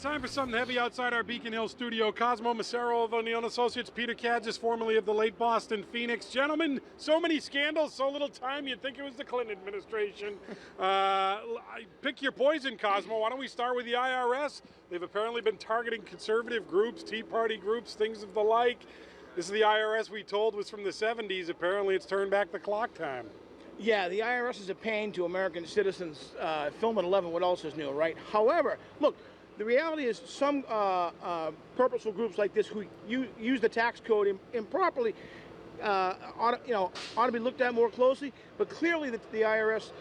right, time for something heavy outside our Beacon Hill studio. Cosmo Macero of O'Neill & Associates, Peter Kadzis, formerly of the late Boston Phoenix. Gentlemen, so many scandals, so little time, you'd think it was the Clinton administration. Pick your poison, Cosmo. Why don't we start with the IRS? They've apparently been targeting conservative groups, Tea Party groups, things of the like. This is the IRS we told was from the 70s. Apparently it's turned back the clock time. Yeah, the IRS is a pain to American citizens. Film at 11, what else is new, right? However, look, the reality is some purposeful groups like this who use the tax code improperly ought to be looked at more closely. But clearly the IRS,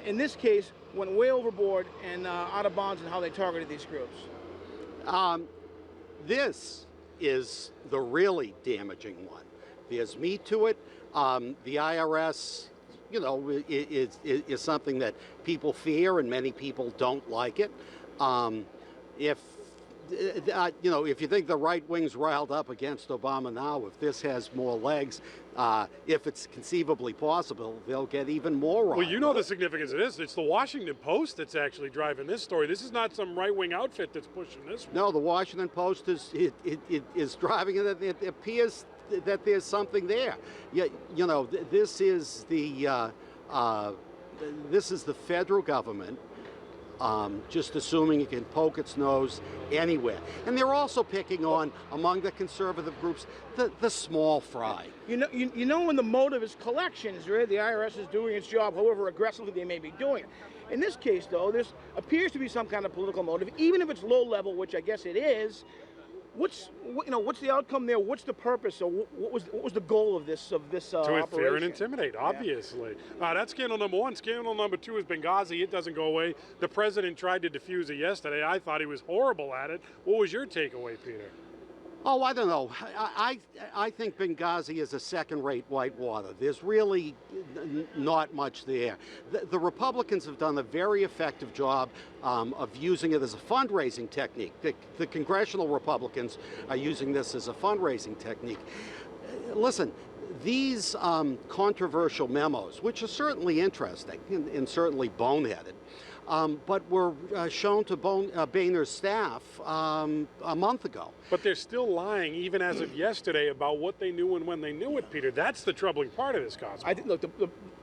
in this case, went way overboard and out of bounds in how they targeted these groups. This is the really damaging one. There's meat to it. The IRS, is something that people fear, and many people don't like it. If you think the right wing's riled up against Obama now, if this has more legs, if it's conceivably possible, they'll get even more riled. Well, you know the significance of this. It's the Washington Post that's actually driving this story. This is not some right-wing outfit that's pushing this one. No, the Washington Post is driving it. It appears that there's something there. This is the federal government just assuming it can poke its nose anywhere. And they're also picking on, among the conservative groups, the small fry. You know when the motive is collections, right? The IRS is doing its job, however aggressively they may be doing it. In this case, though, there appears to be some kind of political motive, even if it's low level, which I guess it is. What's the outcome there? What's the purpose? So what was the goal of this to fear and intimidate, obviously. Yeah. That's scandal number one. Scandal number two is Benghazi. It doesn't go away. The president tried to defuse it yesterday. I thought he was horrible at it. What was your takeaway, Peter? Oh, I don't know. I think Benghazi is a second-rate whitewater. There's really not much there. The Republicans have done a very effective job of using it as a fundraising technique. The congressional Republicans are using this as a fundraising technique. Listen, these controversial memos, which are certainly interesting and certainly boneheaded, but were shown to Boehner's staff a month ago. But they're still lying, even as of yesterday, about what they knew and when they knew it, Peter. That's the troubling part of this, Cosmo. I think, look,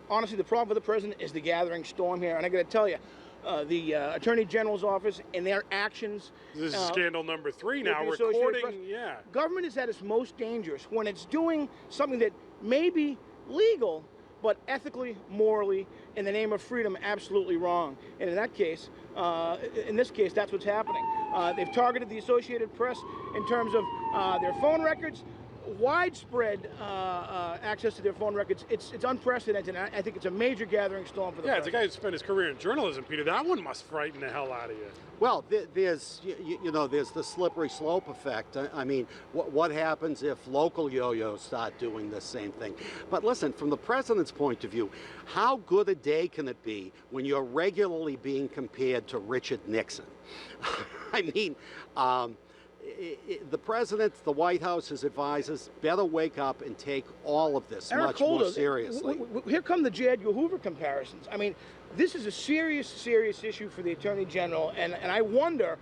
honestly, the problem for the president is the gathering storm here. And I got to tell you, the Attorney General's office and their actions. This is scandal number 3 now, recording, yeah. Government is at its most dangerous when it's doing something that may be legal, but ethically, morally, in the name of freedom, absolutely wrong. And in that case, in this case, that's what's happening. They've targeted the Associated Press in terms of their phone records, widespread access to their phone records. It's unprecedented, and I think it's a major gathering storm for the president. It's a guy who spent his career in journalism, Peter. That one must frighten the hell out of you. Well, there's the slippery slope effect. I mean, what happens if local yo-yos start doing the same thing? But listen, from the president's point of view, how good a day can it be when you're regularly being compared to Richard Nixon? I mean, the president, the White House, his advisors better wake up and take all of this much more seriously. Here come the J. Edgar Hoover comparisons. I mean, this is a serious, serious issue for the Attorney General, and I wonder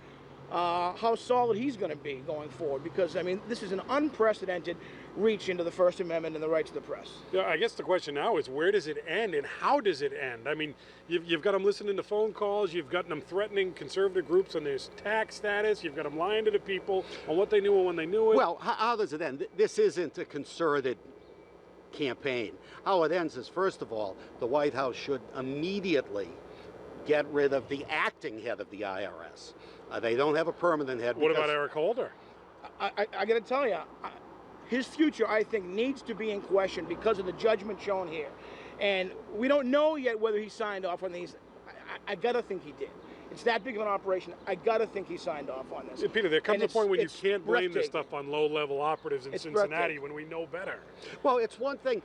how solid he's going to be going forward, because, I mean, this is an unprecedented reach into the First Amendment and the rights of the press. Yeah, I guess the question now is, where does it end and how does it end? I mean, you've got them listening to phone calls, you've got them threatening conservative groups on their tax status, you've got them lying to the people on what they knew and when they knew it. Well, how does it end? This isn't a concerted campaign. How it ends is, first of all, the White House should immediately get rid of the acting head of the IRS. They don't have a permanent head. What about Eric Holder? I got to tell you, his future, I think, needs to be in question because of the judgment shown here. And we don't know yet whether he signed off on these. I got to think he did. It's that big of an operation. I got to think he signed off on this. Peter, there comes a point when you can't blame this stuff on low-level operatives in Cincinnati when we know better. Well, it's one thing.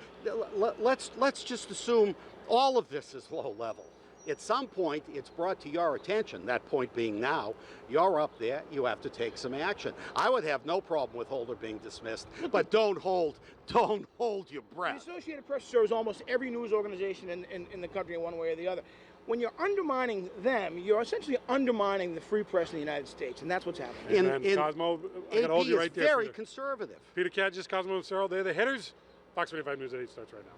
Let's just assume all of this is low level. at some point, it's brought to your attention, that point being now, you're up there, you have to take some action. I would have no problem with Holder being dismissed, but don't hold your The breath. Associated Press serves almost every news organization in the country in one way or the other. When you're undermining them, you're essentially undermining the free press in the United States, and that's what's happening. And Cosmo, I got to hold AP you right is there. very Peter. conservative. Peter Cadges, Cosmo Macero, they're the hitters. Fox 25 News at 8 starts right now.